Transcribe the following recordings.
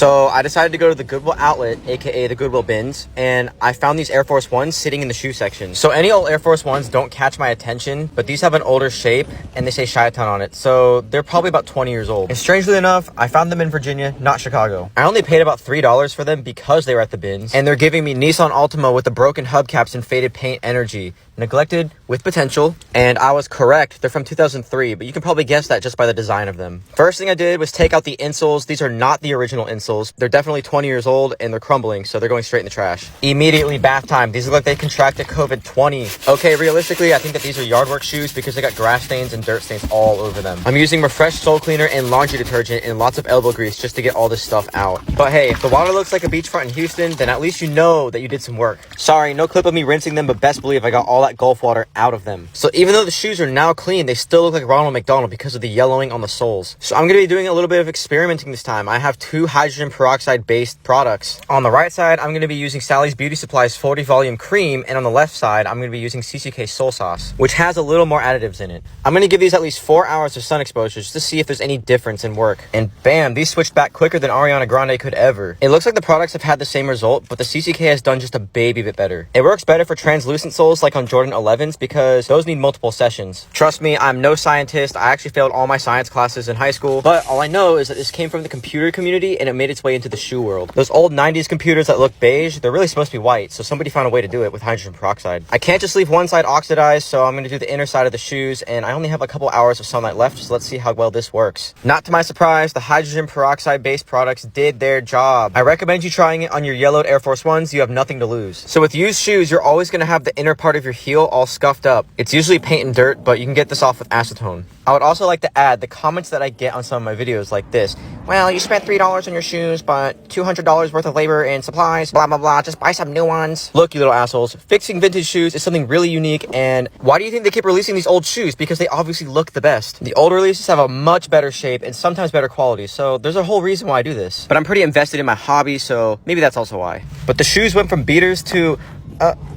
So I decided to go to the Goodwill outlet, aka the Goodwill bins, and I found these Air Force Ones sitting in the shoe section. So any old Air Force Ones don't catch my attention, but these have an older shape and they say Chi-Town on it, so they're probably about 20 years old. And strangely enough, I found them in Virginia, not Chicago. I only paid about $3 for them because they were at the bins, and they're giving me Nissan Altima with the broken hubcaps and faded paint energy. Neglected with potential, and I was correct. They're from 2003, but you can probably guess that just by the design of them. First thing I did was take out the insoles. These are not the original insoles. They're definitely 20 years old and they're crumbling, so they're going straight in the trash. Immediately bath time. These look like they contracted COVID-20. Okay, realistically, I think that these are yard work shoes because they got grass stains and dirt stains all over them. I'm using Refresh Sole Cleaner and laundry detergent and lots of elbow grease just to get all this stuff out. But hey, if the water looks like a beachfront in Houston, then at least you know that you did some work. Sorry, no clip of me rinsing them, but best believe I got all that Gulf water out of them. So even though the shoes are now clean, they still look like Ronald McDonald because of the yellowing on the soles. So I'm going to be doing a little bit of experimenting this time. I have two hydrogen peroxide based products. On the right side, I'm going to be using Sally's Beauty Supply's 40 volume cream, and on the left side, I'm going to be using CCK Soul Sauce, which has a little more additives in it. I'm going to give these at least 4 hours of sun exposure just to see if there's any difference in work. And bam, these switched back quicker than Ariana Grande could ever. It looks like the products have had the same result, but the CCK has done just a baby bit better. It works better for translucent soles like on Jordan 11s because those need multiple sessions. Trust me, I'm no scientist. I actually failed all my science classes in high school, but all I know is that this came from the computer community and it made its way into the shoe world. Those old 90s computers that look beige, they're really supposed to be white, so somebody found a way to do it with hydrogen peroxide. I can't just leave one side oxidized, so I'm going to do the inner side of the shoes, and I only have a couple hours of sunlight left, so let's see how well this works. Not to my surprise, the hydrogen peroxide based products did their job. I recommend you trying it on your yellowed Air Force Ones. You have nothing to lose. So with used shoes, you're always going to have the inner part of your heel all scuffed up. It's usually paint and dirt, but you can get this off with acetone. I would also like to add the comments that I get on some of my videos like this. Well, you spent $3 on your shoes, but $200 worth of labor and supplies, blah, blah, blah. Just buy some new ones. Look, you little assholes. Fixing vintage shoes is something really unique, and why do you think they keep releasing these old shoes? Because they obviously look the best. The old releases have a much better shape and sometimes better quality, so there's a whole reason why I do this. But I'm pretty invested in my hobby, so maybe that's also why. But the shoes went from beaters to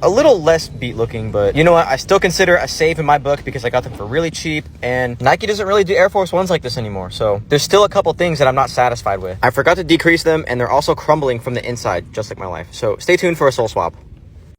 a little less beat looking, but you know what? I still consider a save in my book because I got them for really cheap, and Nike doesn't really do Air Force Ones like this anymore, so there's still a couple things that I'm not satisfied with. I forgot to decrease them, and they're also crumbling from the inside, just like my life. So stay tuned for a sole swap.